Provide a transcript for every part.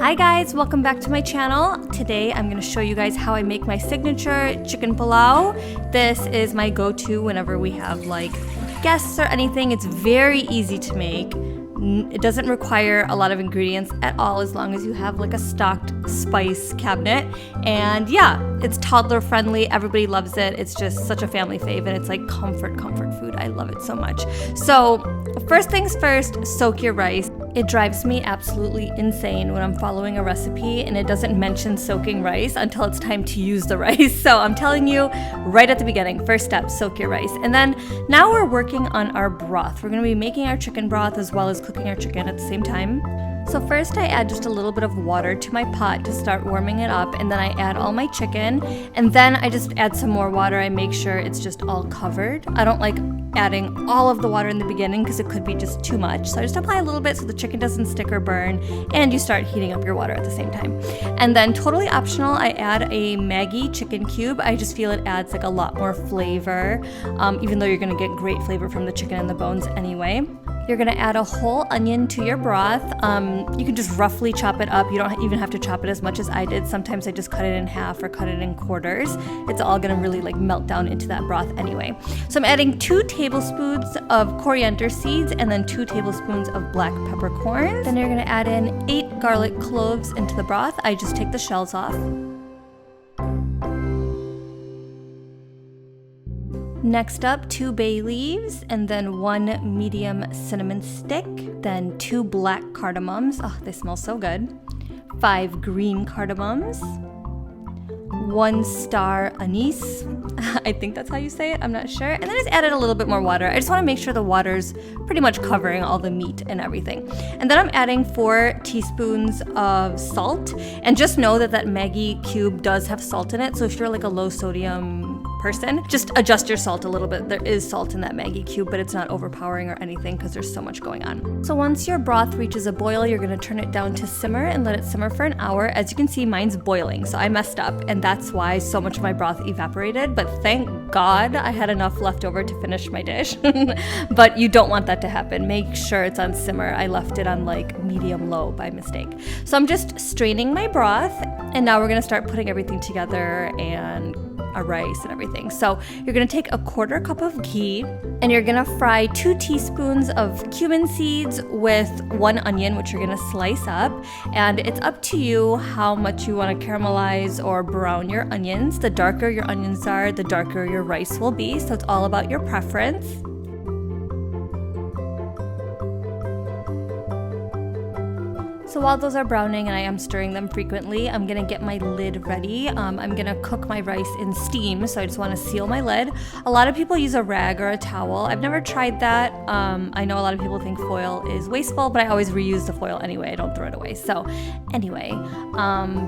Hi guys, welcome back to my channel. Today I'm going to show you guys how I make my signature chicken pulao. This is my go-to whenever we have like guests or anything. It's very easy to make. It doesn't require a lot of ingredients at all as long as you have like a stocked spice cabinet. And yeah, it's toddler friendly. Everybody loves it. It's just such a family fave and it's like comfort food. I love it so much. So first things first, soak your rice. It drives me absolutely insane when I'm following a recipe and it doesn't mention soaking rice until it's time to use the rice. So I'm telling you right at the beginning, first step, soak your rice. And then now we're working on our broth. We're going to be making our chicken broth as well as cooking our chicken at the same time. So first I add just a little bit of water to my pot to start warming it up, and then I add all my chicken, and then I just add some more water. I make sure it's just all covered. I don't like adding all of the water in the beginning because it could be just too much. So I just apply a little bit so the chicken doesn't stick or burn, and you start heating up your water at the same time. And then totally optional, I add a Maggi chicken cube. I just feel it adds like a lot more flavor, even though you're gonna get great flavor from the chicken and the bones anyway. You're gonna add a whole onion to your broth. You can just roughly chop it up. You don't even have to chop it as much as I did. Sometimes I just cut it in half or cut it in quarters. It's all gonna really like melt down into that broth anyway. So I'm adding 2 tablespoons of coriander seeds and then 2 tablespoons of black peppercorns. Then you're gonna add in 8 garlic cloves into the broth. I just take the shells off. Next up, 2 bay leaves, and then 1 medium cinnamon stick, then 2 black cardamoms, oh they smell so good, 5 green cardamoms, 1 star anise, I think that's how you say it, I'm not sure, and then I just added a little bit more water. I just want to make sure the water's pretty much covering all the meat and everything. And then I'm adding 4 teaspoons of salt, and just know that that Maggi cube does have salt in it, so if you're like a low sodium person, just adjust your salt a little bit. There is salt in that Maggi cube, but it's not overpowering or anything because there's so much going on. So once your broth reaches a boil, you're gonna turn it down to simmer and let it simmer for an hour. As you can see, mine's boiling, so I messed up, and that's why so much of my broth evaporated, but thank God I had enough left over to finish my dish. But you don't want that to happen. Make sure it's on simmer. I left it on like medium low by mistake. So I'm just straining my broth, and now we're gonna start putting everything together and our rice and everything. So you're gonna take a 1/4 cup of ghee and you're gonna fry 2 teaspoons of cumin seeds with 1 onion, which you're gonna slice up. And it's up to you how much you wanna caramelize or brown your onions. The darker your onions are, the darker your rice will be. So it's all about your preference. So while those are browning and I am stirring them frequently, I'm gonna get my lid ready. I'm gonna cook my rice in steam, so I just wanna seal my lid. A lot of people use a rag or a towel. I've never tried that. I know a lot of people think foil is wasteful, but I always reuse the foil anyway. I don't throw it away. So anyway,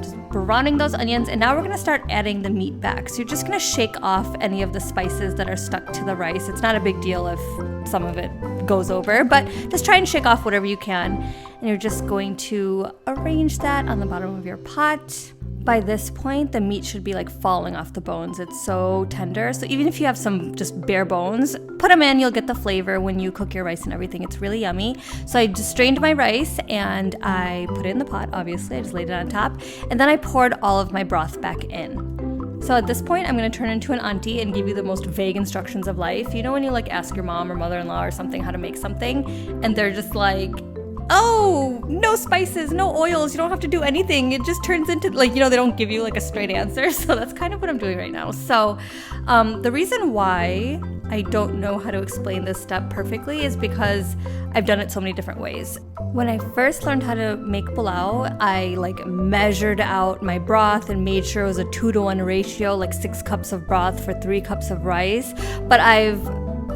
just browning those onions, and now we're gonna start adding the meat back. So you're just gonna shake off any of the spices that are stuck to the rice. It's not a big deal if some of it goes over, but just try and shake off whatever you can. And you're just going to arrange that on the bottom of your pot. By this point, the meat should be like falling off the bones. It's so tender. So even if you have some just bare bones, put them in, you'll get the flavor when you cook your rice and everything. It's really yummy. So I just strained my rice and I put it in the pot, obviously. I just laid it on top. And then I poured all of my broth back in. So at this point, I'm gonna turn into an auntie and give you the most vague instructions of life. You know when you like ask your mom or mother-in-law or something how to make something, and they're just like, oh, no spices, no oils, you don't have to do anything. It just turns into like, you know, they don't give you like a straight answer. So that's kind of what I'm doing right now. So the reason why I don't know how to explain this step perfectly is because I've done it so many different ways. When I first learned how to make pulao, I like measured out my broth and made sure it was a 2-to-1 ratio, like 6 cups of broth for 3 cups of rice. But I've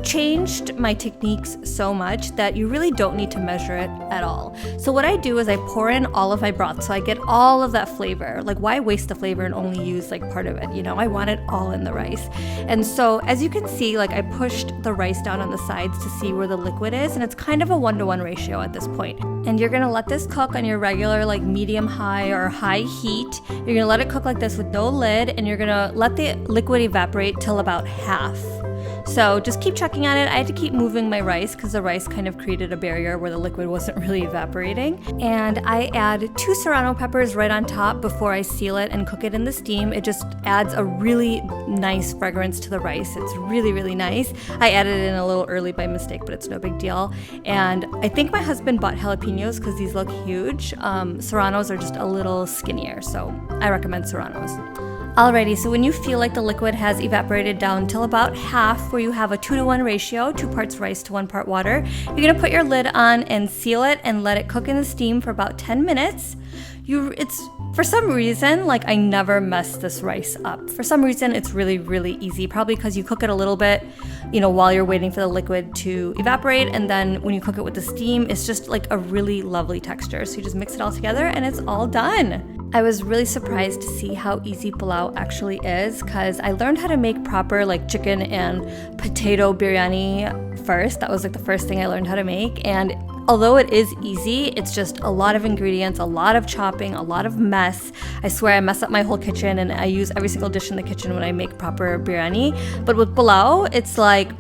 changed my techniques so much that you really don't need to measure it at all. So what I do is I pour in all of my broth so I get all of that flavor. Like, why waste the flavor and only use like part of it? You know, I want it all in the rice. And so as you can see, like I pushed the rice down on the sides to see where the liquid is, and it's kind of a 1-to-1 ratio at this point. And you're gonna let this cook on your regular like medium high or high heat. You're gonna let it cook like this with no lid, and you're gonna let the liquid evaporate till about half. So just keep checking on it. I had to keep moving my rice because the rice kind of created a barrier where the liquid wasn't really evaporating. And I add 2 serrano peppers right on top before I seal it and cook it in the steam. It just adds a really nice fragrance to the rice. It's really, really nice. I added it in a little early by mistake, but it's no big deal. And I think my husband bought jalapenos because these look huge. Serranos are just a little skinnier, so I recommend serranos. Alrighty, so when you feel like the liquid has evaporated down till about half, where you have a 2-to-1 ratio, 2 parts rice to 1 part water, you're gonna put your lid on and seal it and let it cook in the steam for about 10 minutes. For some reason, like, I never mess this rice up. For some reason, it's really, really easy. Probably because you cook it a little bit, while you're waiting for the liquid to evaporate. And then when you cook it with the steam, it's just like a really lovely texture. So you just mix it all together and it's all done. I was really surprised to see how easy pulao actually is, because I learned how to make proper like chicken and potato biryani first. That was like the first thing I learned how to make. And although it is easy, it's just a lot of ingredients, a lot of chopping, a lot of mess. I swear I mess up my whole kitchen, and I use every single dish in the kitchen when I make proper biryani. But with pulao, it's like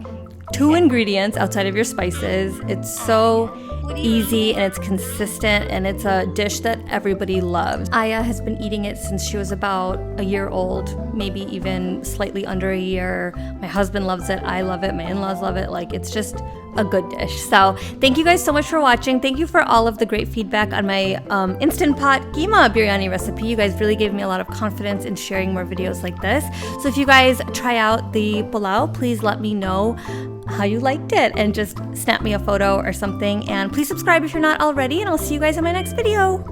2 ingredients outside of your spices. It's so easy and it's consistent, and it's a dish that everybody loves. Aya has been eating it since she was about a year old, maybe even slightly under a year. My husband loves it, I love it, my in-laws love it. Like, it's just a good dish. So thank you guys so much for watching. Thank you for all of the great feedback on my Instant Pot Keema biryani recipe. You guys really gave me a lot of confidence in sharing more videos like this. So if you guys try out the pulao, please let me know how you liked it and just snap me a photo or something. And please subscribe if you're not already, and I'll see you guys in my next video.